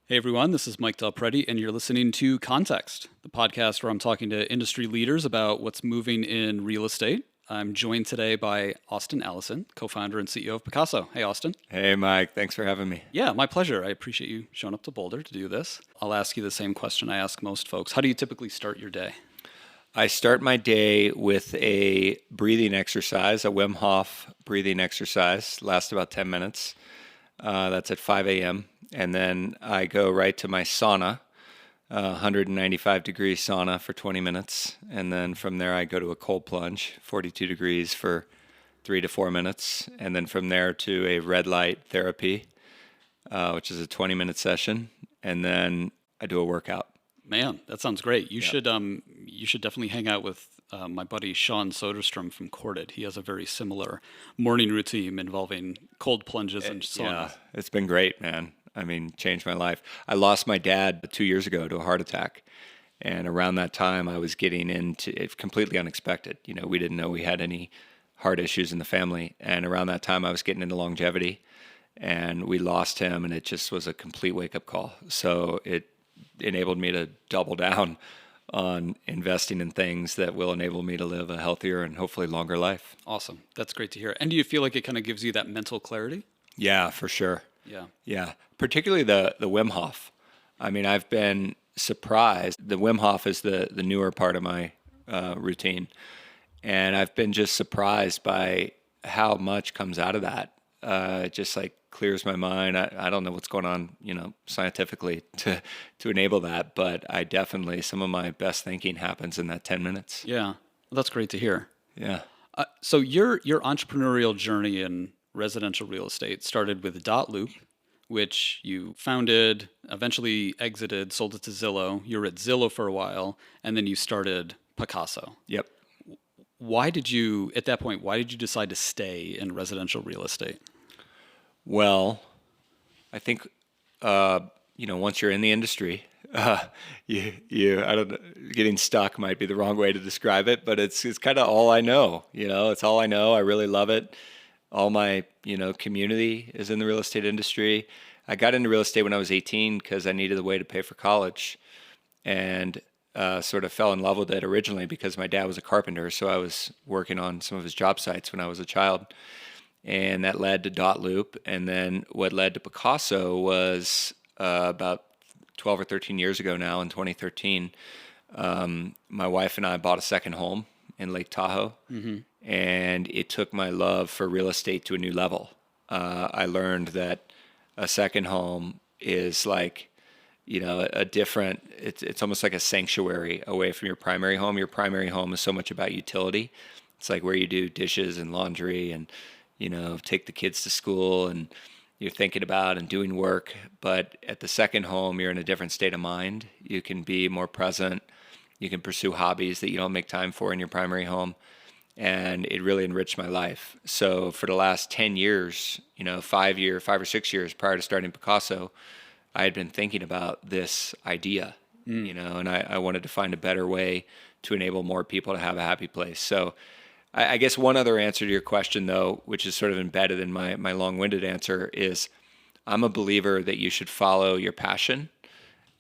Hey everyone, this is Mike Del Preti, and you're listening to Context, the podcast where I'm talking to industry leaders about what's moving in real estate. I'm joined today by Allison, co-founder and CEO of Pacaso. Hey, Austin. Hey, Mike. Thanks for having me. Yeah, my pleasure. I appreciate you showing up to Boulder to do this. I'll ask you the same question I ask most folks. How do you typically start your day? I start my day with a breathing exercise, a Wim Hof breathing exercise. Lasts about 10 minutes. That's at 5 a.m. And then I go right to my sauna, 195-degree sauna for 20 minutes. And then from there, I go to a cold plunge, 42 degrees for 3 to 4 minutes. And then from there to a red light therapy, which is a 20-minute session. And then I do a workout. Man, that sounds great. You Yeah. should definitely hang out with my buddy Sean Soderstrom from Corded. He has a very similar morning routine involving cold plunges and saunas. Yeah, it's been great, man. I mean, changed my life. I lost my dad 2 years ago to a heart attack. And around that time, I was getting into it completely unexpected. We didn't know we had any heart issues in the family. And around that time, I was getting into longevity. And we lost him, and it just was a complete wake-up call. So it enabled me to double down on investing in things that will enable me to live a healthier and hopefully longer life. Awesome. That's great to hear. And do you feel like it kind of gives you that mental clarity? Yeah, for sure. Yeah. Yeah, particularly the Wim Hof. I mean, I've been surprised. The Wim Hof is the newer part of my routine, and I've been just surprised by how much comes out of that. It just like clears my mind. I don't know what's going on, scientifically to enable that, but I definitely, some of my best thinking happens in that 10 minutes. Yeah. Well, that's great to hear. Yeah. So your entrepreneurial journey in residential real estate started with dotloop, which you founded, eventually exited, sold it to Zillow. You were at Zillow for a while, and then you started Pacaso. Yep. At that point, why did you decide to stay in residential real estate? Well, I think, once you're in the industry, I don't know, getting stuck might be the wrong way to describe it, but it's kind of all I know. It's all I know. I really love it. All my, community is in the real estate industry. I got into real estate when I was 18 because I needed a way to pay for college, and sort of fell in love with it originally because my dad was a carpenter. So I was working on some of his job sites when I was a child, and that led to dotloop. And then what led to Pacaso was about 12 or 13 years ago now, in 2013, my wife and I bought a second home in Lake Tahoe. Mm-hmm. And it took my love for real estate to a new level. I learned that a second home is like, it's almost like a sanctuary away from your primary home. Your primary home is so much about utility. It's like where you do dishes and laundry and, take the kids to school, and you're thinking about and doing work. But at the second home, you're in a different state of mind. You can be more present. You can pursue hobbies that you don't make time for in your primary home. And it really enriched my life. So for the last 10 years, 5 or 6 years prior to starting Pacaso, I had been thinking about this idea, and I wanted to find a better way to enable more people to have a happy place. So I guess one other answer to your question, though, which is sort of embedded in my long-winded answer, is I'm a believer that you should follow your passion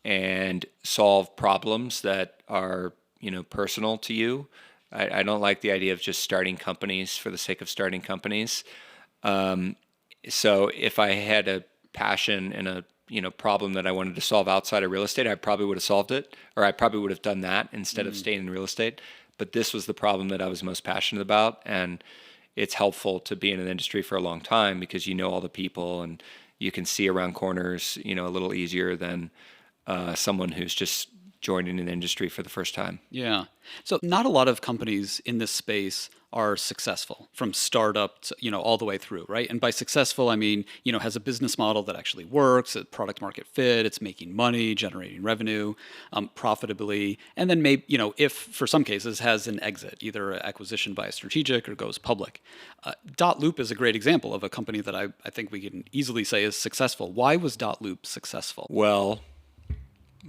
and solve problems that are, personal to you. I don't like the idea of just starting companies for the sake of starting companies. So if I had a passion and a problem that I wanted to solve outside of real estate, I probably would have solved it, or I probably would have done that instead of staying in real estate. But this was the problem that I was most passionate about, and it's helpful to be in an industry for a long time because you know all the people and you can see around corners, a little easier than someone who's just joining an industry for the first time. Yeah. So not a lot of companies in this space are successful from startup to, all the way through, right? And by successful, I mean, has a business model that actually works, a product market fit, it's making money, generating revenue, profitably, and then maybe, if for some cases has an exit, either acquisition by a strategic or goes public. dotloop is a great example of a company that I think we can easily say is successful. Why was dotloop successful? Well,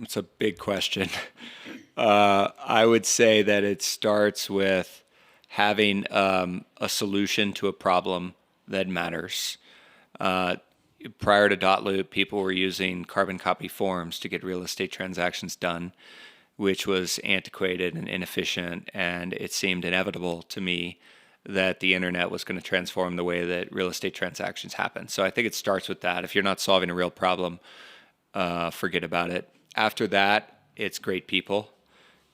it's a big question. I would say that it starts with having a solution to a problem that matters. prior to dotloop, people were using carbon copy forms to get real estate transactions done, which was antiquated and inefficient. And it seemed inevitable to me that the internet was going to transform the way that real estate transactions happen. So I think it starts with that. If you're not solving a real problem, forget about it. After that, it's great people.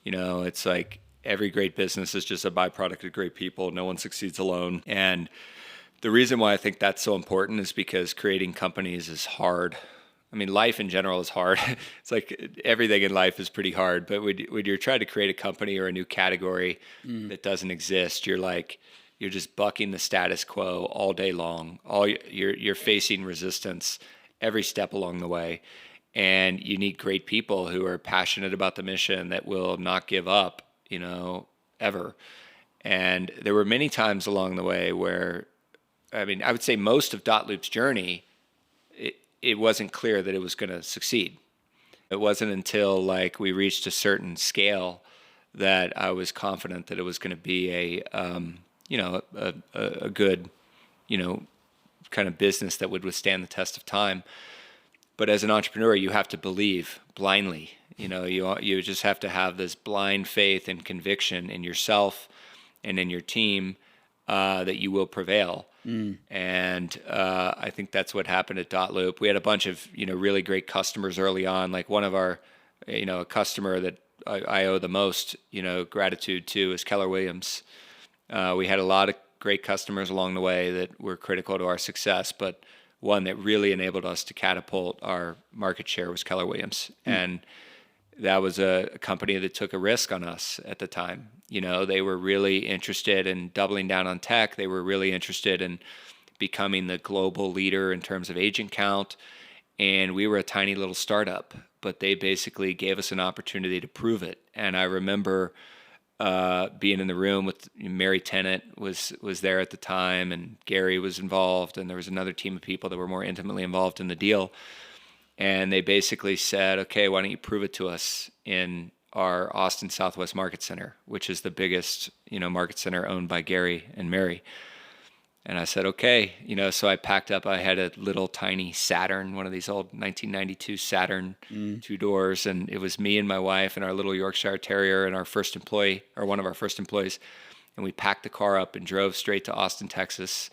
It's like every great business is just a byproduct of great people. No one succeeds alone. And the reason why I think that's so important is because creating companies is hard. I mean, life in general is hard. It's like everything in life is pretty hard. But when you're trying to create a company or a new category that doesn't exist, you're just bucking the status quo all day long. You're facing resistance every step along the way. And you need great people who are passionate about the mission that will not give up, ever. And there were many times along the way where, I would say most of dotloop's journey, it wasn't clear that it was going to succeed. It wasn't until like we reached a certain scale that I was confident that it was going to be a good, kind of business that would withstand the test of time. But as an entrepreneur, you have to believe blindly. You just have to have this blind faith and conviction in yourself and in your team that you will prevail. And I think that's what happened at dotloop. We had a bunch of really great customers early on. Like one of our, a customer that I owe the most gratitude to is Keller Williams. We had a lot of great customers along the way that were critical to our success, but one that really enabled us to catapult our market share was Keller Williams. And that was a company that took a risk on us at the time. They were really interested in doubling down on tech. They were really interested in becoming the global leader in terms of agent count. And we were a tiny little startup, but they basically gave us an opportunity to prove it. And I remember being in the room with Mary Tennant was there at the time, and Gary was involved, and there was another team of people that were more intimately involved in the deal. And they basically said, okay, why don't you prove it to us in our Austin Southwest Market Center, which is the biggest, market center owned by Gary and Mary. And I said, okay, so I packed up. I had a little tiny Saturn, one of these old 1992 Saturn 2 doors. And it was me and my wife and our little Yorkshire Terrier and our first employee, or one of our first employees. And we packed the car up and drove straight to Austin, Texas.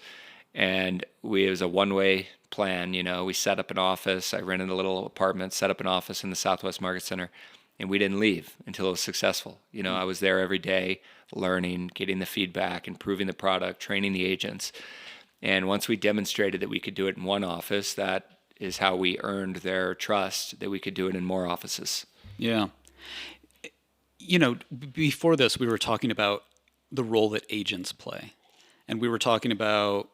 And it was a one-way plan. We set up an office. I rented a little apartment, set up an office in the Southwest Market Center. And we didn't leave until it was successful. I was there every day, learning, getting the feedback, improving the product, training the agents. And once we demonstrated that we could do it in one office, that is how we earned their trust that we could do it in more offices. Yeah. Before this, we were talking about the role that agents play. And we were talking about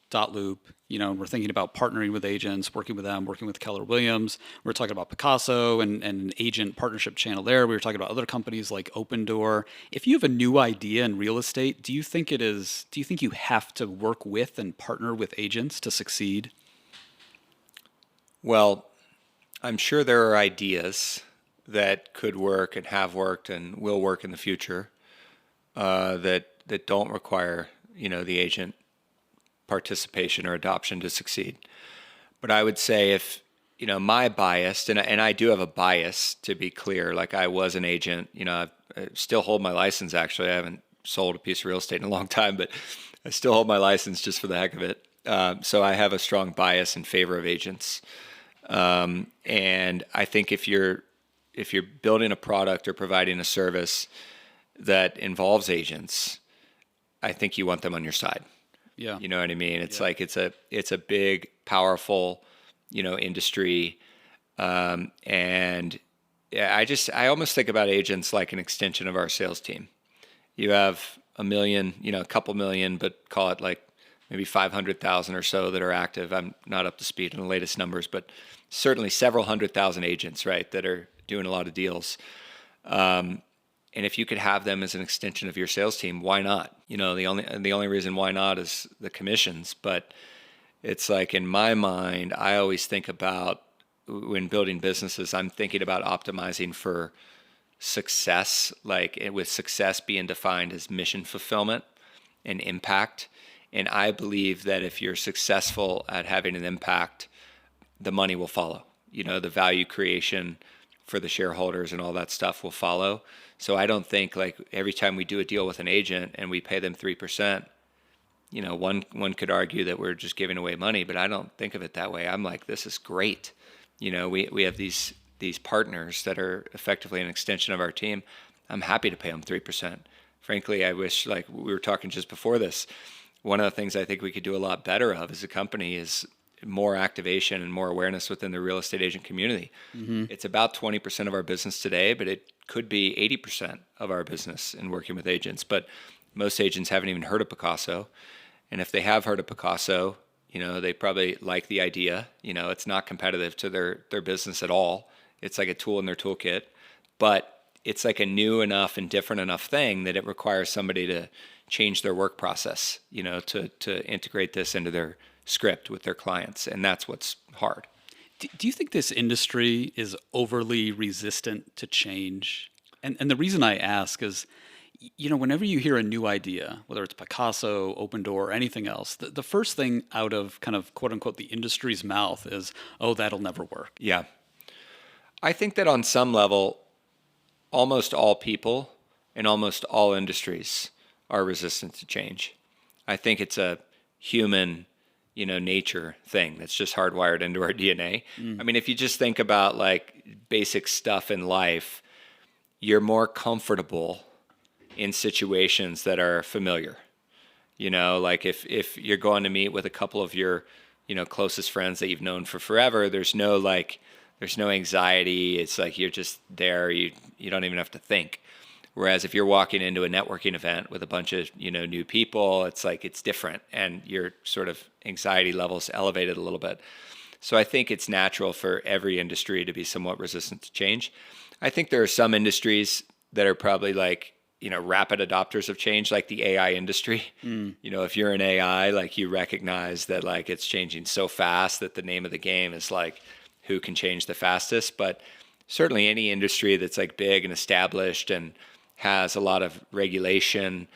dotloop, and we're thinking about partnering with agents, working with them, working with Keller Williams. We're talking about Pacaso and an agent partnership channel there. We were talking about other companies like Open Door. If you have a new idea in real estate, do you think you have to work with and partner with agents to succeed? Well, I'm sure there are ideas that could work and have worked and will work in the future that don't require, the agent participation or adoption to succeed. But I would say if, my bias, and I do have a bias, to be clear, like I was an agent, I still hold my license. Actually, I haven't sold a piece of real estate in a long time, but I still hold my license just for the heck of it. So I have a strong bias in favor of agents. And I think if you're building a product or providing a service that involves agents, I think you want them on your side. Yeah. You know what I mean? It's like it's a big, powerful, industry. And yeah, I almost think about agents like an extension of our sales team. You have a million, a couple million, but call it like maybe 500,000 or so that are active. I'm not up to speed on the latest numbers, but certainly several 100,000 agents, right, that are doing a lot of deals. And if you could have them as an extension of your sales team, why not? The only reason why not is the commissions. But it's like, in my mind, I always think about, when building businesses, I'm thinking about optimizing for success, like with success being defined as mission fulfillment and impact. And I believe that if you're successful at having an impact the money will follow. The value creation for the shareholders and all that stuff will follow. So I don't think like every time we do a deal with an agent and we pay them 3%, one could argue that we're just giving away money, but I don't think of it that way. I'm like, this is great. We have these partners that are effectively an extension of our team. I'm happy to pay them 3%. Frankly, I wish, like we were talking just before this, one of the things I think we could do a lot better of as a company is more activation and more awareness within the real estate agent community. Mm-hmm. It's about 20% of our business today, but it could be 80% of our business in working with agents. But most agents haven't even heard of Pacaso. And if they have heard of Pacaso, they probably like the idea. It's not competitive to their business at all. It's like a tool in their toolkit, but it's like a new enough and different enough thing that it requires somebody to change their work process, to integrate this into their script with their clients. And that's what's hard. Do you think this industry is overly resistant to change? And the reason I ask is, whenever you hear a new idea, whether it's Pacaso, Open Door, or anything else, the first thing out of kind of quote unquote the industry's mouth is, oh, that'll never work. Yeah. I think that on some level, almost all people in almost all industries are resistant to change. I think it's a human, nature thing that's just hardwired into our DNA. I mean, if you just think about like basic stuff in life, you're more comfortable in situations that are familiar. Like if you're going to meet with a couple of your, closest friends that you've known for forever, there's no anxiety. It's like you're just there. You don't even have to think. Whereas if you're walking into a networking event with a bunch of, new people, it's like it's different and your sort of anxiety levels elevated a little bit. So I think it's natural for every industry to be somewhat resistant to change. I think there are some industries that are probably like, rapid adopters of change, like the AI industry. If you're in AI, like you recognize that like it's changing so fast that the name of the game is like who can change the fastest. But certainly any industry that's like big and established and has a lot of regulation,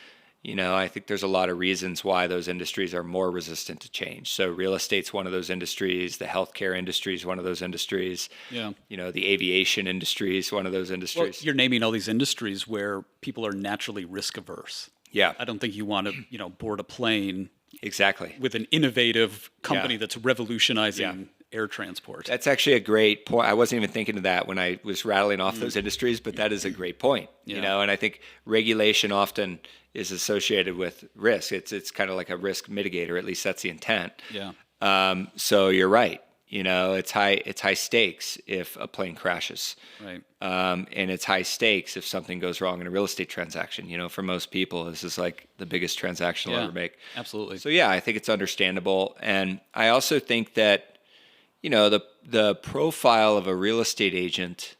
I think there's a lot of reasons why those industries are more resistant to change. So real estate's one of those industries. The healthcare industry is one of those industries. Yeah. The aviation industry is one of those industries. Well, you're naming all these industries where people are naturally risk averse. Yeah. I don't think you want to, board a plane. Exactly. With an innovative company that's revolutionizing air transport. That's actually a great point. I wasn't even thinking of that when I was rattling off those industries, but that is a great point. And I think regulation often is associated with risk. It's kind of like a risk mitigator. At least that's the intent. Yeah. So you're right. It's high stakes if a plane crashes. Right. And it's high stakes if something goes wrong in a real estate transaction. For most people, this is like the biggest transaction they'll ever make. Absolutely. So yeah, I think it's understandable. And I also think that, the profile of a real estate agent,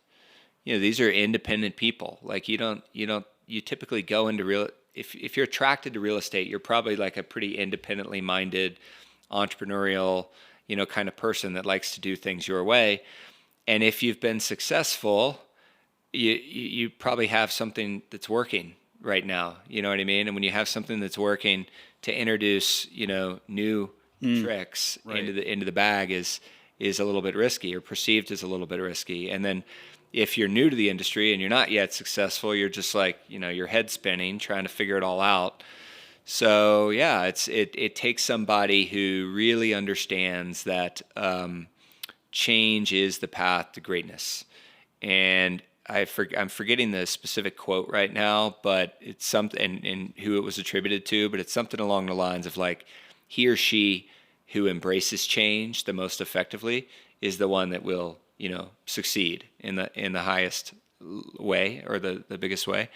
these are independent people. Like you typically go into if you're attracted to real estate, you're probably like a pretty independently minded, entrepreneurial, kind of person that likes to do things your way. And if you've been successful, you probably have something that's working right now. You know what I mean? And when you have something that's working, to introduce, new tricks into the bag is a little bit risky, or perceived as a little bit risky. And then if you're new to the industry and you're not yet successful, you're just like, your head spinning, trying to figure it all out. So yeah, it takes somebody who really understands that change is the path to greatness. And I'm forgetting the specific quote right now, but it's something, and who it was attributed to, but it's something along the lines of like, he or she who embraces change the most effectively is the one that will, succeed in the highest way, or the biggest way.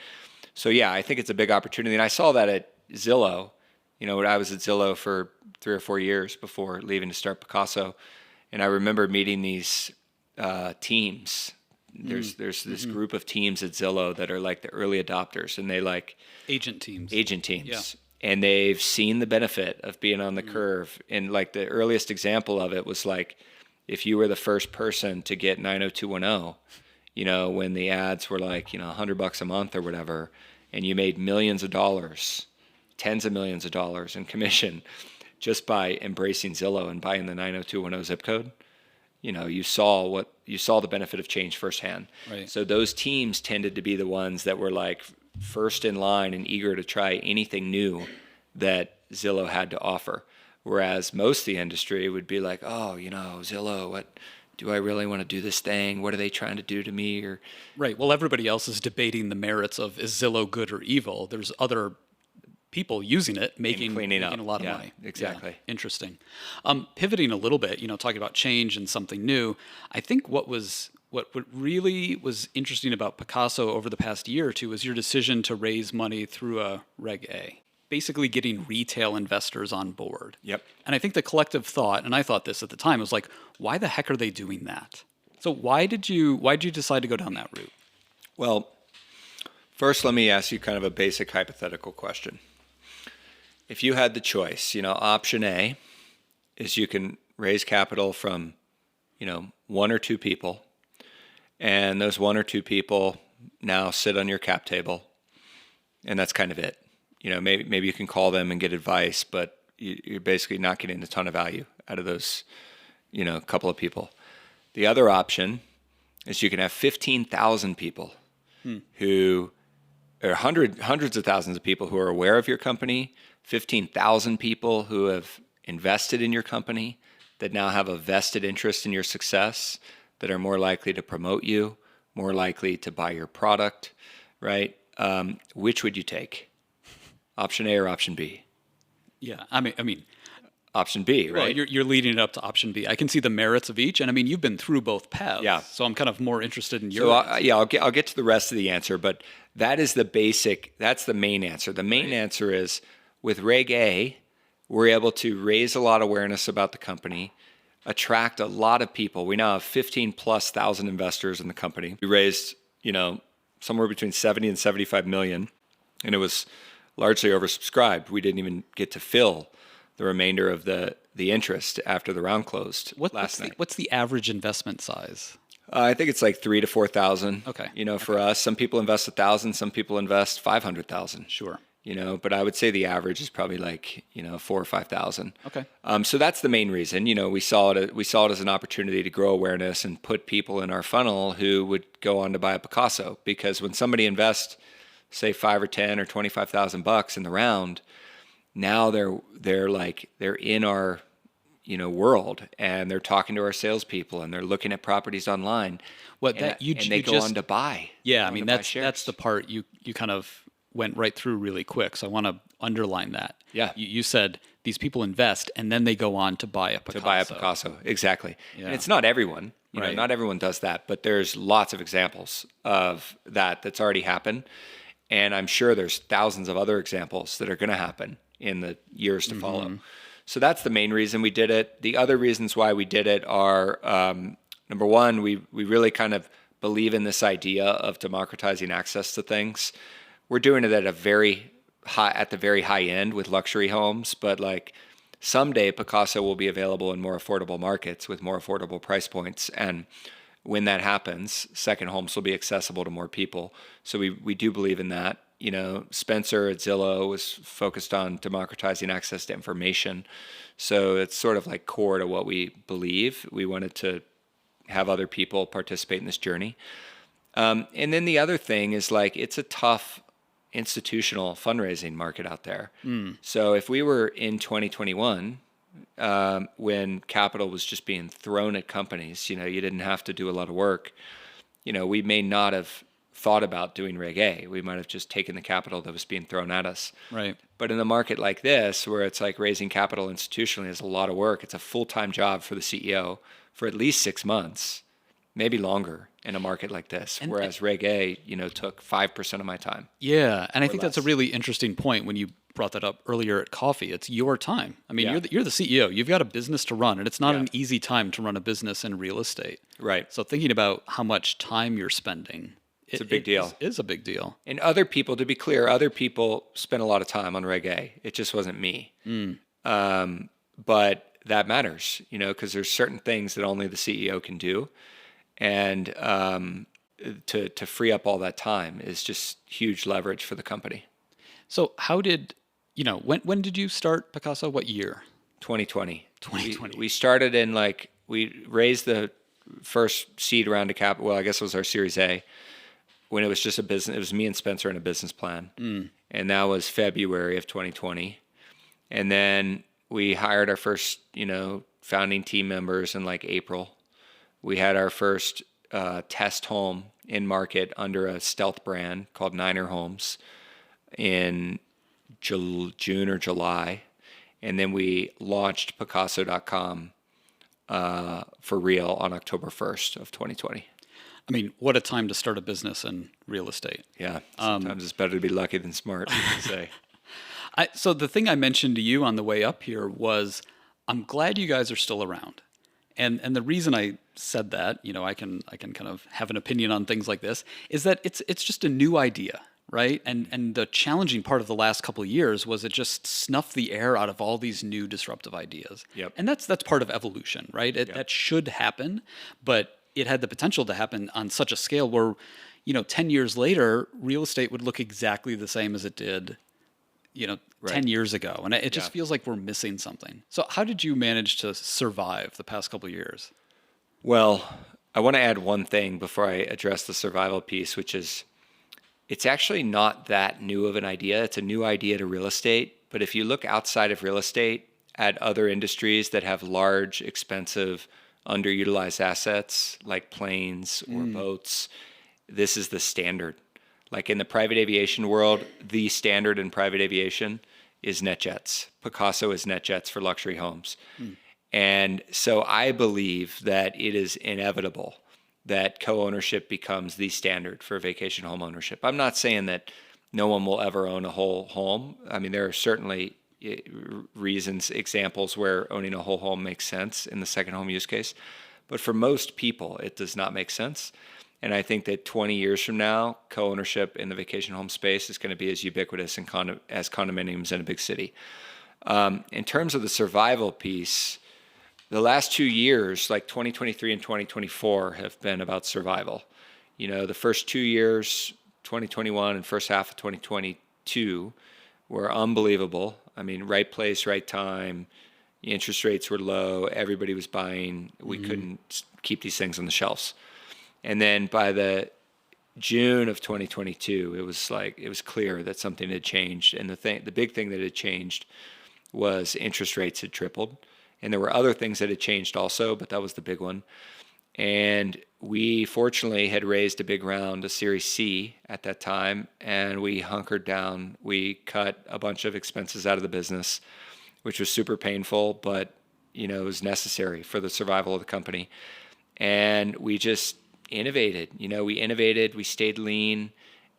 So yeah, I think it's a big opportunity. And I saw that at Zillow. I was at Zillow for 3 or 4 years before leaving to start Pacaso. And I remember meeting these teams. There's this group of teams at Zillow that are like the early adopters, and they like agent teams. Yeah. And they've seen the benefit of being on the curve. And like the earliest example of it was like, if you were the first person to get 90210, when the ads were like, $100 a month or whatever, and you made millions of dollars, tens of millions of dollars in commission just by embracing Zillow and buying the 90210 zip code, you saw the benefit of change firsthand. Right. So those teams tended to be the ones that were like first in line and eager to try anything new that Zillow had to offer. Whereas most of the industry would be like, oh, Zillow, what do I really want to do this thing? What are they trying to do to me? Or Right. Well, everybody else is debating the merits of is Zillow good or evil. There's other people using it, making a lot of money. Exactly. Yeah, interesting. Pivoting a little bit, talking about change and something new. I think what really was interesting about Pacaso over the past year or two was your decision to raise money through a Reg A, basically getting retail investors on board. Yep. And I think the collective thought, and I thought this at the time, was like, why the heck are they doing that? So why did you decide to go down that route? Well, first let me ask you kind of a basic hypothetical question. If you had the choice, option A is you can raise capital from, one or two people, and those one or two people now sit on your cap table, and that's kind of it. Maybe you can call them and get advice, but you're basically not getting a ton of value out of those, couple of people. The other option is you can have 15,000 people who are hundreds of thousands of people who are aware of your company, 15,000 people who have invested in your company that now have a vested interest in your success, that are more likely to promote you, more likely to buy your product, right? Which would you take? Option A or option B? Yeah, I mean, option B, right? Well, you're leading it up to option B. I can see the merits of each, and you've been through both paths. Yeah. So I'm kind of more interested in your. So I'll get to the rest of the answer, but that is that's the main answer. The main answer is with Reg A, we're able to raise a lot of awareness about the company, attract a lot of people. We now have 15,000+ investors in the company. We raised, somewhere between 70 and 75 million, and it was largely oversubscribed. We didn't even get to fill the remainder of the interest after the round closed last night. What's the average investment size? I think it's like 3,000 to 4,000. Okay. For us, some people invest 1,000, some people invest 500,000. Sure. But I would say the average is probably like 4,000 or 5,000. Okay. So that's the main reason. We saw it as an opportunity to grow awareness and put people in our funnel who would go on to buy a Pacaso, because when somebody invests, say $5,000 or $10,000 or $25,000 in the round, now they're in our world, and they're talking to our salespeople, and they're looking at properties online. They go on to buy. Yeah, that's the part you kind of went right through really quick. So I want to underline that. Yeah, you said these people invest and then they go on to buy a Pacaso. Exactly. Yeah. And it's not everyone. Right. Not everyone does that, but there's lots of examples of that's already happened, and I'm sure there's thousands of other examples that are going to happen in the years to follow. So that's the main reason we did it. The other reasons why we did it are, number one, we really kind of believe in this idea of democratizing access to things. We're doing it at the very high end with luxury homes, but like someday Pacaso will be available in more affordable markets with more affordable price points. And when that happens, second homes will be accessible to more people. So we do believe in that. Spencer at Zillow was focused on democratizing access to information. So it's sort of like core to what we believe. We wanted to have other people participate in this journey. And then the other thing is it's a tough institutional fundraising market out there. So if we were in 2021, when capital was just being thrown at companies, you didn't have to do a lot of work, we may not have thought about doing Reg A. We might have just taken the capital that was being thrown at us. Right. But in a market like this, where it's like raising capital institutionally is a lot of work, it's a full-time job for the CEO for at least 6 months, maybe longer in a market like this. Whereas Reg A, took 5% of my time. Yeah, and I think that's a really interesting point when you brought that up earlier at coffee. It's your time. You're the CEO. You've got a business to run, and it's not an easy time to run a business in real estate. Right. So thinking about how much time you're spending, it's a big deal. It is a big deal. And other people, to be clear, spent a lot of time on Reg A. It just wasn't me. But that matters, because there's certain things that only the CEO can do. And to free up all that time is just huge leverage for the company. So how did, when did you start Pacaso? What year? 2020. 2020. We started in we raised the first seed round of capital. Well, I guess it was our Series A, when it was just a business. It was me and Spencer and a business plan. And that was February of 2020. And then we hired our first, founding team members in like April. We had our first test home in market under a stealth brand called Niner Homes in June or July. And then we launched Pacaso.com for real on October 1st of 2020. I mean, what a time to start a business in real estate. Yeah, sometimes it's better to be lucky than smart, you can say. So the thing I mentioned to you on the way up here was, I'm glad you guys are still around. And the reason I said that, I can kind of have an opinion on things like this, is that it's just a new idea, right? And the challenging part of the last couple of years was it just snuffed the air out of all these new disruptive ideas. Yep. And that's part of evolution, right? That should happen, but it had the potential to happen on such a scale where, 10 years later, real estate would look exactly the same as it did, 10 years ago. And it just feels like we're missing something. So how did you manage to survive the past couple of years? Well, I want to add one thing before I address the survival piece, which is it's actually not that new of an idea. It's a new idea to real estate. But if you look outside of real estate at other industries that have large, expensive, underutilized assets like planes or boats, this is the standard. Like in the private aviation world, the standard in private aviation is net jets. Pacaso is net jets for luxury homes. And so I believe that it is inevitable that co-ownership becomes the standard for vacation home ownership. I'm not saying that no one will ever own a whole home. I mean, there are certainly examples where owning a whole home makes sense in the second home use case. But for most people, it does not make sense. And I think that 20 years from now, co-ownership in the vacation home space is going to be as ubiquitous as condominiums in a big city. In terms of the survival piece, the last 2 years, like 2023 and 2024, have been about survival. The first 2 years, 2021 and first half of 2022, were unbelievable. I mean, right place, right time. Interest rates were low. Everybody was buying. We couldn't keep these things on the shelves. And then by the June of 2022, it was clear that something had changed. And the big thing that had changed was interest rates had tripled. And there were other things that had changed also, but that was the big one. And we fortunately had raised a big round, a Series C at that time, and we hunkered down. We cut a bunch of expenses out of the business, which was super painful, but it was necessary for the survival of the company. And we just innovated. We stayed lean,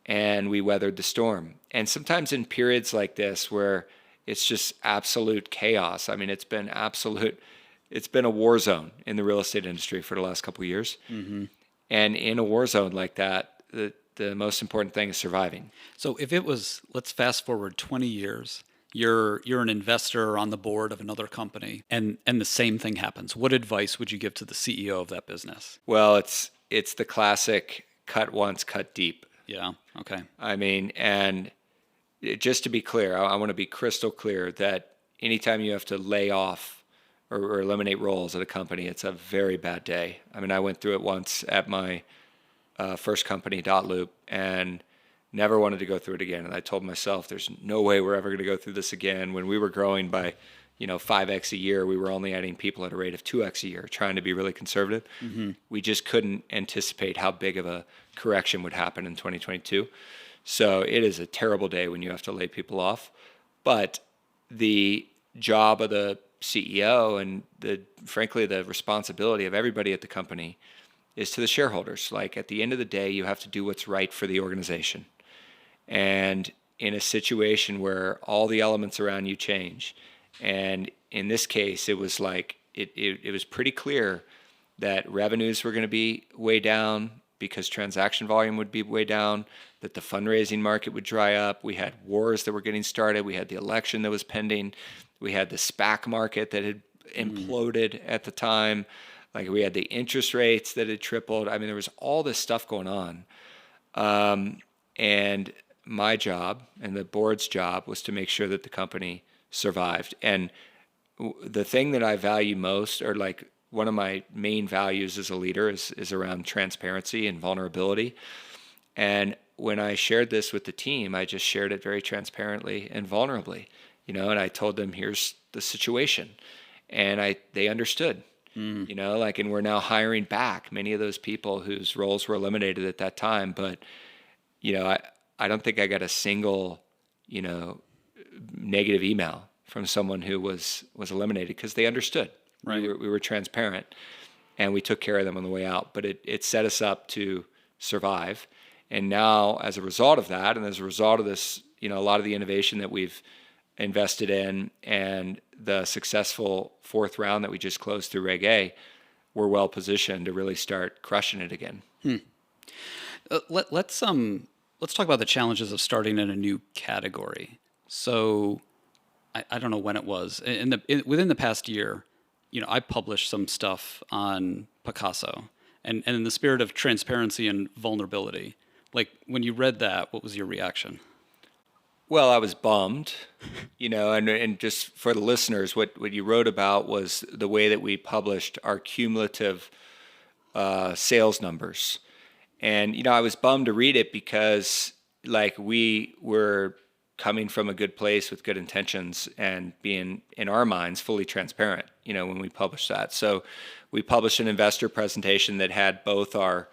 and we weathered the storm. And sometimes in periods like this where it's just absolute chaos, I mean, it's been a war zone in the real estate industry for the last couple of years. And in a war zone like that, the most important thing is surviving. So if it was, let's fast forward 20 years, you're an investor on the board of another company, and the same thing happens. What advice would you give to the CEO of that business? Well, it's the classic cut once, cut deep. Yeah. Okay. I mean, and just to be clear, I want to be crystal clear that anytime you have to lay off or eliminate roles at a company, it's a very bad day. I mean, I went through it once at my first company, dotloop, and never wanted to go through it again. And I told myself, there's no way we're ever going to go through this again. When we were growing by 5x a year, we were only adding people at a rate of 2x a year, trying to be really conservative. We just couldn't anticipate how big of a correction would happen in 2022. So it is a terrible day when you have to lay people off. But the job of the CEO and frankly, the responsibility of everybody at the company is to the shareholders. Like at the end of the day, you have to do what's right for the organization. And in a situation where all the elements around you change, and in this case, it was like, it was pretty clear that revenues were going to be way down because transaction volume would be way down, that the fundraising market would dry up. We had wars that were getting started. We had the election that was pending. We had the SPAC market that had imploded at the time. Like we had the interest rates that had tripled. I mean, there was all this stuff going on. And my job and the board's job was to make sure that the company survived. And the thing that I value most, or like one of my main values as a leader is around transparency and vulnerability. And when I shared this with the team, I just shared it very transparently and vulnerably, and I told them, here's the situation. And they understood, and we're now hiring back many of those people whose roles were eliminated at that time. But, I don't think I got a single, negative email from someone who was eliminated, because they understood. Right. We were transparent, and we took care of them on the way out. But it set us up to survive. And now, as a result of that, and as a result of this, a lot of the innovation that we've invested in and the successful fourth round that we just closed through Reg A, we're well positioned to really start crushing it again. Let's talk about the challenges of starting in a new category. So I don't know when it was within the past year. I published some stuff on Pacaso, and in the spirit of transparency and vulnerability. Like, when you read that, what was your reaction? Well, I was bummed, and just for the listeners, what you wrote about was the way that we published our cumulative sales numbers. And, I was bummed to read it because, we were coming from a good place with good intentions and being, in our minds, fully transparent, when we published that. So we published an investor presentation that had both our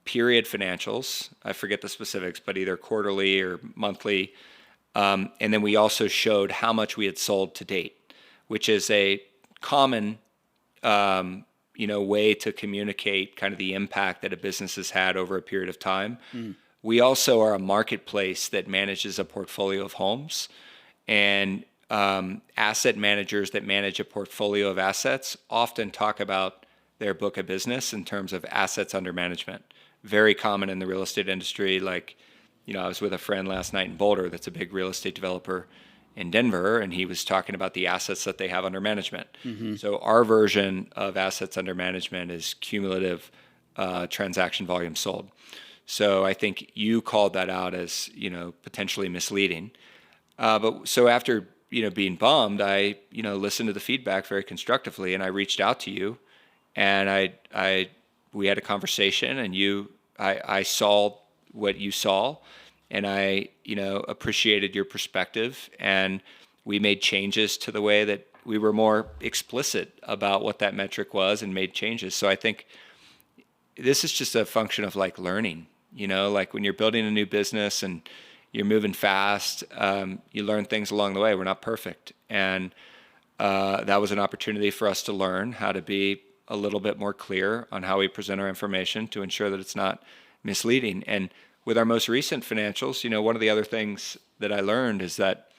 period financials, I forget the specifics, but either quarterly or monthly. And then we also showed how much we had sold to date, which is a common, way to communicate kind of the impact that a business has had over a period of time. We also are a marketplace that manages a portfolio of homes, and asset managers that manage a portfolio of assets often talk about their book of business in terms of assets under management. Very common in the real estate industry. I was with a friend last night in Boulder that's a big real estate developer in Denver, and he was talking about the assets that they have under management. So our version of assets under management is cumulative transaction volume sold. So I think you called that out as, potentially misleading. But so after, being bummed, I, listened to the feedback very constructively, and I reached out to you, and we had a conversation, and I saw what you saw, and I, appreciated your perspective, and we made changes to the way that we were more explicit about what that metric was and made changes. So I think this is just a function of learning, when you're building a new business and you're moving fast, you learn things along the way. We're not perfect. And that was an opportunity for us to learn how to be a little bit more clear on how we present our information to ensure that it's not misleading. And with our most recent financials, one of the other things that I learned is that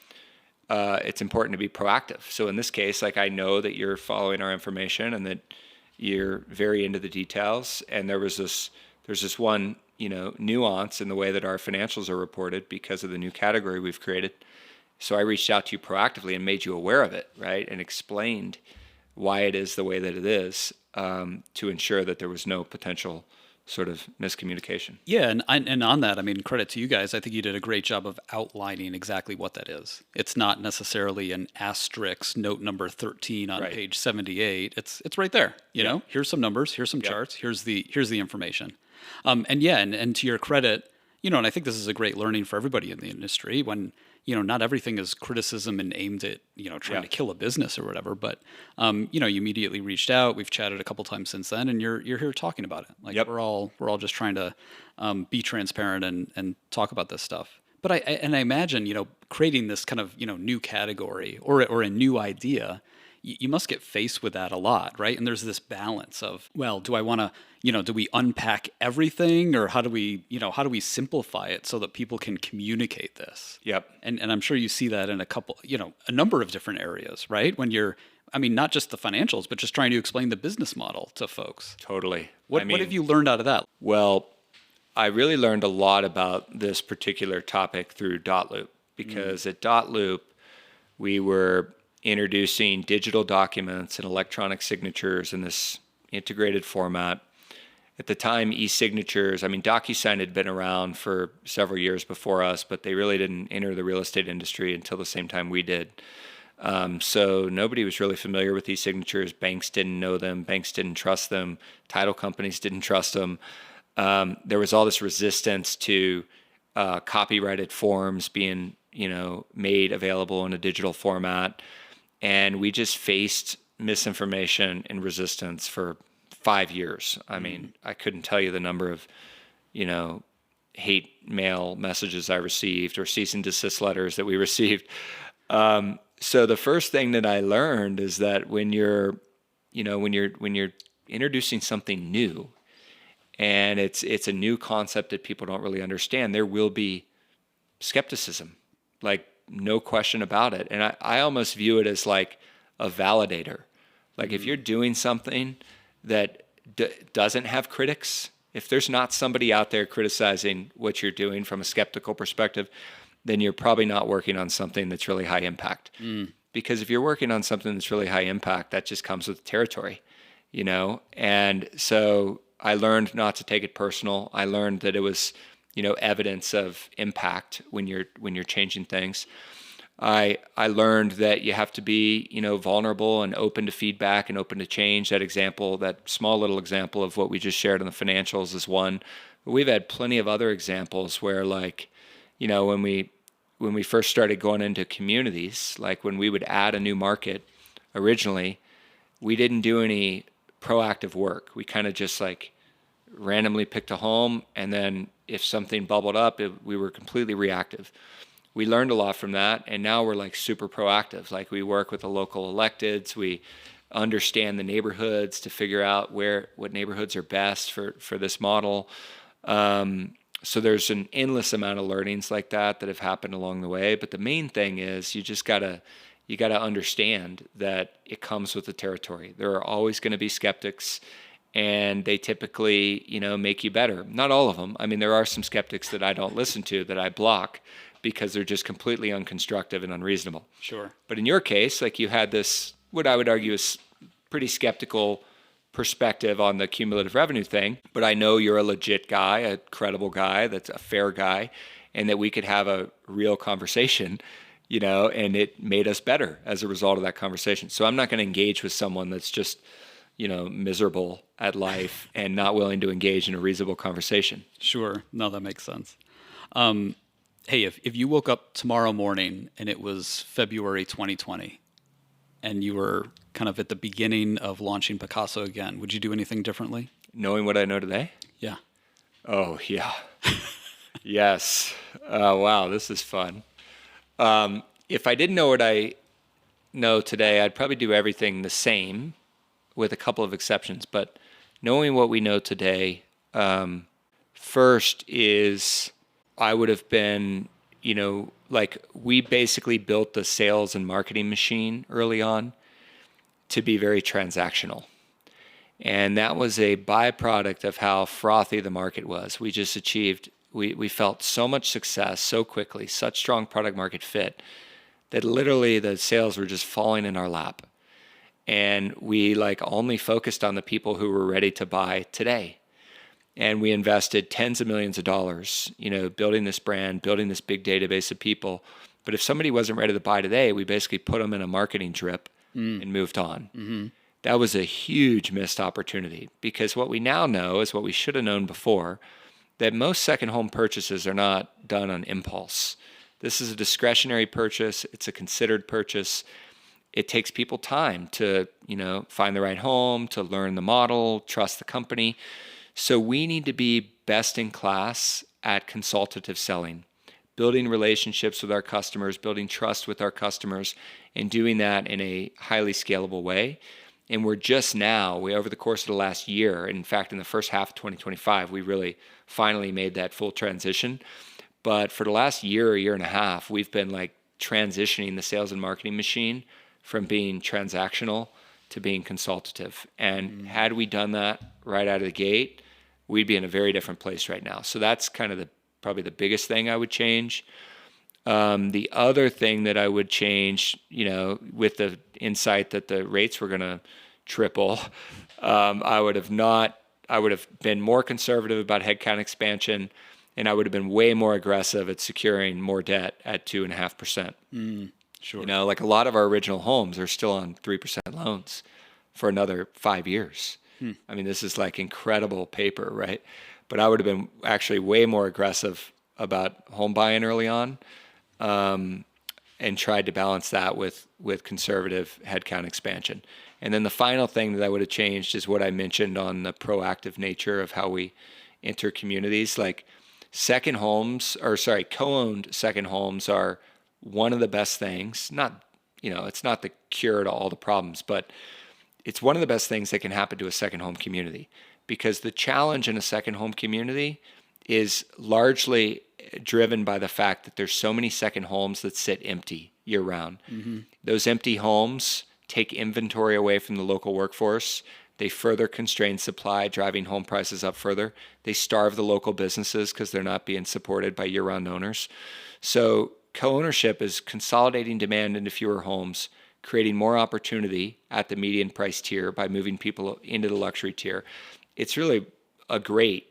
it's important to be proactive. So in this case, I know that you're following our information and that you're very into the details. And there's this one, nuance in the way that our financials are reported because of the new category we've created. So I reached out to you proactively and made you aware of it, right? And explained why it is the way that it is, to ensure that there was no potential sort of miscommunication. Yeah, and on that, credit to you guys. I think you did a great job of outlining exactly what that is. It's not necessarily an asterisk note number 13 on page 78. It's right there. You know, here's some numbers, here's some charts, here's the information. And to your credit, and I think this is a great learning for everybody in the industry when, not everything is criticism and aimed at, trying to kill a business or whatever, but, you immediately reached out. We've chatted a couple times since then, and you're here talking about it. We're all just trying to be transparent and talk about this stuff. But I imagine, creating this kind of, new category or a new idea, you must get faced with that a lot, right? And there's this balance of, well, do I want to, do we unpack everything, or how do we simplify it so that people can communicate this? Yep. And I'm sure you see that in a number of different areas, right? When you're, not just the financials, but just trying to explain the business model to folks. Totally. What have you learned out of that? Well, I really learned a lot about this particular topic through dotloop, because at dotloop, we were introducing digital documents and electronic signatures in this integrated format. At the time, e-signatures, DocuSign had been around for several years before us, but they really didn't enter the real estate industry until the same time we did. So nobody was really familiar with these signatures. Banks didn't know them. Banks didn't trust them. Title companies didn't trust them. There was all this resistance to copyrighted forms being, made available in a digital format. And we just faced misinformation and resistance for 5 years. I mean, I couldn't tell you the number of, hate mail messages I received or cease and desist letters that we received. So the first thing that I learned is that when you're introducing something new, and it's a new concept that people don't really understand, there will be skepticism, like no question about it. And I almost view it as like a validator. Like if you're doing something that doesn't have critics, if there's not somebody out there criticizing what you're doing from a skeptical perspective, then you're probably not working on something that's really high impact. Because if you're working on something that's really high impact, that just comes with territory, And so I learned not to take it personal. I learned that it was, evidence of impact when you're changing things. I learned that you have to be, vulnerable and open to feedback and open to change. That small little example of what we just shared on the financials is one. But we've had plenty of other examples where, like, when we first started going into communities, like when we would add a new market originally, we didn't do any proactive work. We kind of just like randomly picked a home, and then if something bubbled up, we were completely reactive. We learned a lot from that, and now we're like super proactive. Like we work with the local electeds, we understand the neighborhoods to figure out what neighborhoods are best for this model. So there's an endless amount of learnings like that have happened along the way. But the main thing is you gotta understand that it comes with the territory. There are always going to be skeptics, and they typically, make you better. Not all of them. I mean, there are some skeptics that I don't listen to, that I block, because they're just completely unconstructive and unreasonable. Sure. But in your case, like you had this, what I would argue is pretty skeptical perspective on the cumulative revenue thing, but I know you're a legit guy, a credible guy, that's a fair guy, and that we could have a real conversation, and it made us better as a result of that conversation. So I'm not going to engage with someone that's just, miserable at life and not willing to engage in a reasonable conversation. Sure. No, that makes sense. Hey, if you woke up tomorrow morning and it was February 2020 and you were kind of at the beginning of launching Pacaso again, would you do anything differently? Knowing what I know today? Yeah. Oh, yeah. Yes. Wow, this is fun. If I didn't know what I know today, I'd probably do everything the same with a couple of exceptions. But knowing what we know today, first is I would have been, like we basically built the sales and marketing machine early on to be very transactional. And that was a byproduct of how frothy the market was. We just achieved, we felt so much success so quickly, such strong product market fit, that literally the sales were just falling in our lap. And we like only focused on the people who were ready to buy today. And we invested tens of millions of dollars, building this brand, building this big database of people. But if somebody wasn't ready to buy today, we basically put them in a marketing drip and moved on. Mm-hmm. That was a huge missed opportunity, because what we now know is what we should have known before, that most second home purchases are not done on impulse. This is a discretionary purchase. It's a considered purchase. It takes people time to, find the right home, to learn the model, trust the company. So we need to be best in class at consultative selling, building relationships with our customers, building trust with our customers, and doing that in a highly scalable way. And we're just now, over the course of the last year, in fact, in the first half of 2025, we really finally made that full transition. But for the last year and a half, we've been like transitioning the sales and marketing machine from being transactional to being consultative. And had we done that right out of the gate, we'd be in a very different place right now. So that's kind of probably the biggest thing I would change. The other thing that I would change, with the insight that the rates were going to triple, I would have been more conservative about headcount expansion, and I would have been way more aggressive at securing more debt at 2.5%. Sure. Like a lot of our original homes are still on 3% loans for another 5 years. I mean, this is like incredible paper, right? But I would have been actually way more aggressive about home buying early on, and tried to balance that with conservative headcount expansion. And then the final thing that I would have changed is what I mentioned on the proactive nature of how we enter communities. Like co-owned second homes are one of the best things. Not, it's not the cure to all the problems, but it's one of the best things that can happen to a second home community, because the challenge in a second home community is largely driven by the fact that there's so many second homes that sit empty year round. Those empty homes take inventory away from the local workforce. They further constrain supply, driving home prices up further. They starve the local businesses because they're not being supported by year-round owners. So co-ownership is consolidating demand into fewer homes, creating more opportunity at the median price tier by moving people into the luxury tier. It's really a great,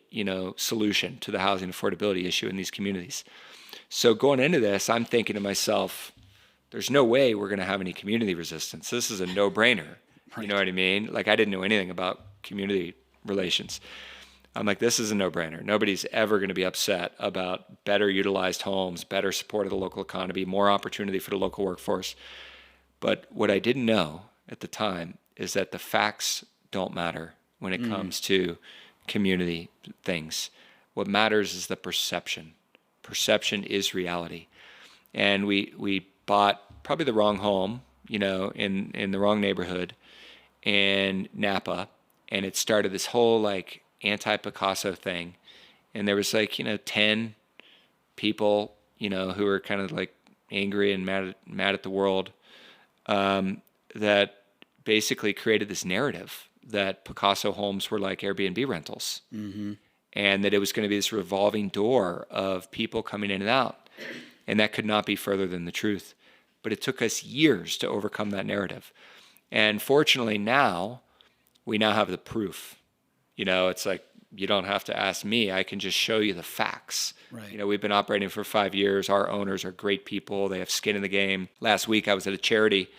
solution to the housing affordability issue in these communities. So going into this, I'm thinking to myself, there's no way we're going to have any community resistance. This is a no-brainer. Right. You know what I mean? Like, I didn't know anything about community relations. I'm like, this is a no-brainer. Nobody's ever going to be upset about better utilized homes, better support of the local economy, more opportunity for the local workforce. But what I didn't know at the time is that the facts don't matter when it comes to community things. What matters is the perception. Perception is reality. And we bought probably the wrong home, in the wrong neighborhood in Napa, and it started this whole like anti-Pacaso thing. And there was 10 people, who were kind of like angry and mad at the world, that basically created this narrative that Pacaso homes were like Airbnb rentals, and that it was going to be this revolving door of people coming in and out. And that could not be further than the truth. But it took us years to overcome that narrative. And fortunately we now have the proof. It's like, you don't have to ask me. I can just show you the facts. Right. We've been operating for 5 years. Our owners are great people. They have skin in the game. Last week I was at a charity,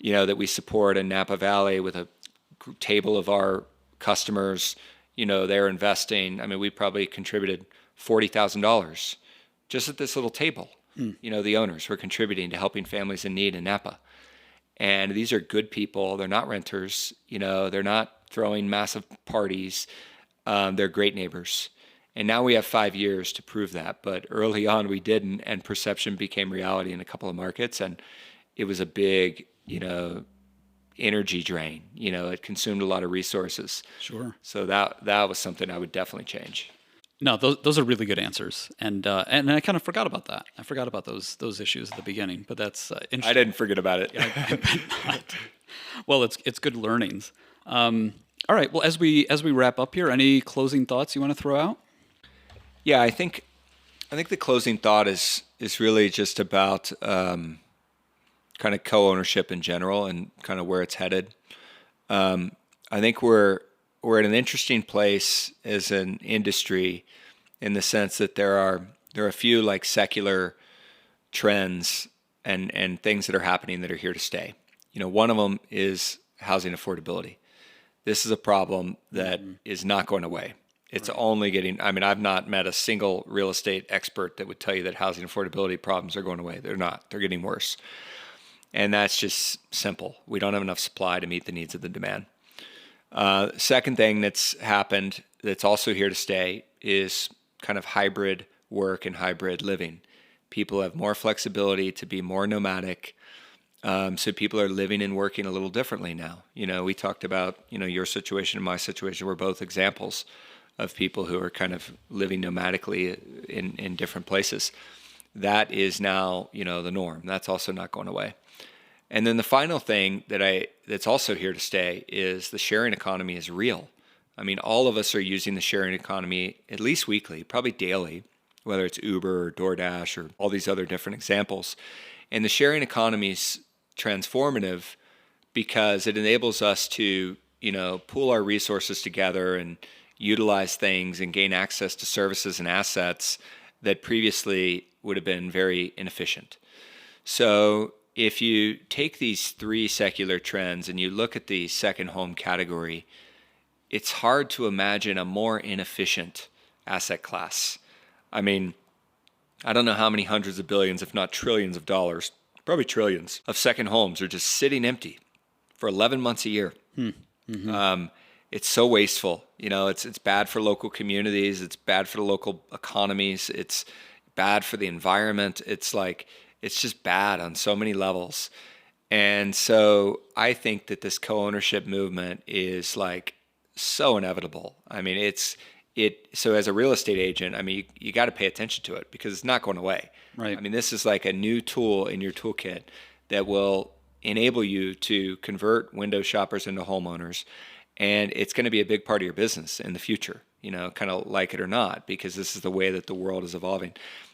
that we support in Napa Valley with a table of our customers. They're investing. I mean, we probably contributed $40,000 just at this little table. The owners were contributing to helping families in need in Napa. And these are good people. They're not renters. They're not throwing massive parties. They're great neighbors. And now we have 5 years to prove that. But early on we didn't, and perception became reality in a couple of markets. And it was a big, energy drain. It consumed a lot of resources. Sure. So that was something I would definitely change. No, those are really good answers, and I kind of forgot about that. I forgot about those issues at the beginning, but that's interesting. I didn't forget about it. Yeah, I bet not. Well, it's good learnings. All right. Well, as we wrap up here, any closing thoughts you want to throw out? Yeah, I think the closing thought is really just about kind of co-ownership in general and kind of where it's headed. I think we're at an interesting place as an industry in the sense that there are a few like secular trends and things that are happening that are here to stay. One of them is housing affordability. This is a problem that is not going away. It's only getting, I've not met a single real estate expert that would tell you that housing affordability problems are going away. They're not. They're getting worse. And that's just simple. We don't have enough supply to meet the needs of the demand. Second thing that's happened that's also here to stay is kind of hybrid work and hybrid living. People have more flexibility to be more nomadic. So people are living and working a little differently now. We talked about, your situation and my situation were both examples of people who are kind of living nomadically in different places. That is now, the norm. That's also not going away. And then the final thing that's also here to stay is the sharing economy is real. All of us are using the sharing economy at least weekly, probably daily, whether it's Uber or DoorDash or all these other different examples. And the sharing economy is transformative because it enables us to, pool our resources together and utilize things and gain access to services and assets that previously would have been very inefficient. So if you take these three secular trends and you look at the second home category, it's hard to imagine a more inefficient asset class. I mean, I don't know how many hundreds of billions, if not trillions of dollars, probably trillions, of second homes are just sitting empty for 11 months a year. It's so wasteful. It's bad for local communities. It's bad for the local economies. It's bad for the environment. It's just bad on so many levels. And so I think that this co-ownership movement is so inevitable. I mean, so as a real estate agent, I mean, you got to pay attention to it because it's not going away. Right. I mean, this is like a new tool in your toolkit that will enable you to convert window shoppers into homeowners. And it's going to be a big part of your business in the future, kind of like it or not, because this is the way that the world is evolving.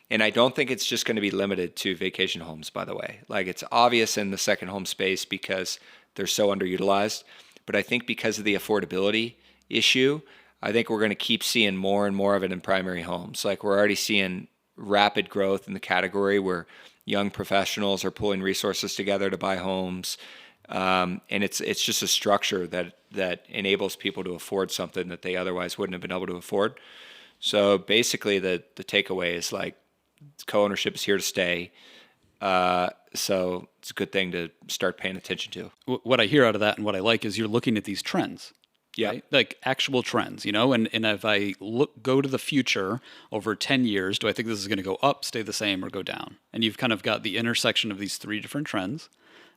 And I don't think it's just going to be limited to vacation homes, by the way. It's obvious in the second home space because they're so underutilized. But I think because of the affordability issue, I think we're going to keep seeing more and more of it in primary homes. We're already seeing rapid growth in the category where young professionals are pulling resources together to buy homes. And it's just a structure that enables people to afford something that they otherwise wouldn't have been able to afford. So basically the takeaway is co-ownership is here to stay. So it's a good thing to start paying attention to. What I hear out of that and what I like is you're looking at these trends. Yeah. Right? Like actual trends, and if I go to the future over 10 years, do I think this is going to go up, stay the same, or go down? And you've kind of got the intersection of these three different trends,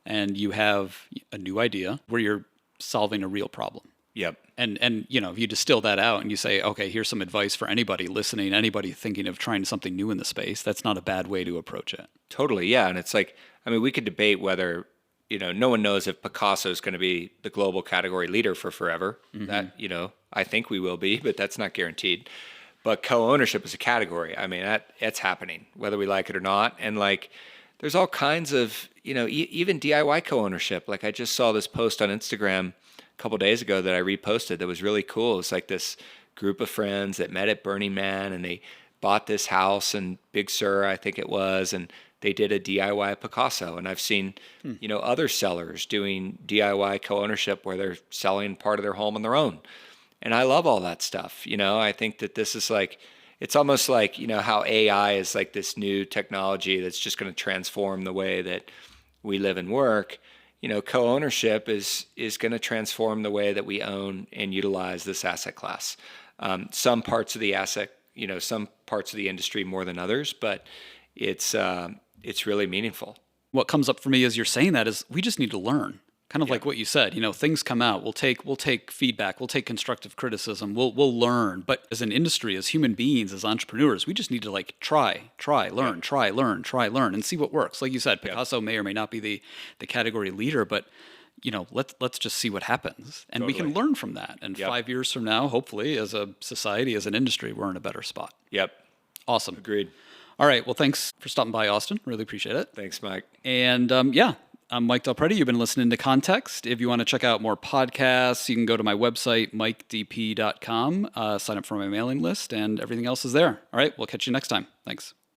and you have a new idea where you're solving a real problem. Yep. And if you distill that out and you say, okay, here's some advice for anybody listening, anybody thinking of trying something new in the space, that's not a bad way to approach it. Totally, yeah. And it's we could debate whether, no one knows if Pacaso is going to be the global category leader for forever. Mm-hmm. That, I think we will be, but that's not guaranteed. But co-ownership is a category. I mean, that's happening, whether we like it or not. And there's all kinds of, even DIY co-ownership. I just saw this post on Instagram a couple days ago that I reposted that was really cool. It's this group of friends that met at Burning Man and they bought this house in Big Sur, I think it was, and they did a DIY Pacaso. And I've seen, other sellers doing DIY co-ownership where they're selling part of their home on their own. And I love all that stuff. I think that this is it's almost how AI is this new technology that's just going to transform the way that we live and work. Co-ownership is going to transform the way that we own and utilize this asset class. Some parts of the asset, some parts of the industry more than others, but it's really meaningful. What comes up for me as you're saying that is we just need to learn. Kind of like what you said, things come out. We'll take feedback. We'll take constructive criticism. We'll learn. But as an industry, as human beings, as entrepreneurs, we just need to try, learn, and see what works. Like you said, Pacaso may or may not be the category leader, but let's just see what happens, and we can learn from that. And 5 years from now, hopefully, as a society, as an industry, we're in a better spot. Yep. Awesome. Agreed. All right. Well, thanks for stopping by, Austin. Really appreciate it. Thanks, Mike. And I'm Mike Del Prete. You've been listening to Context. If you want to check out more podcasts, you can go to my website, mikedp.com, sign up for my mailing list, and everything else is there. All right, we'll catch you next time. Thanks.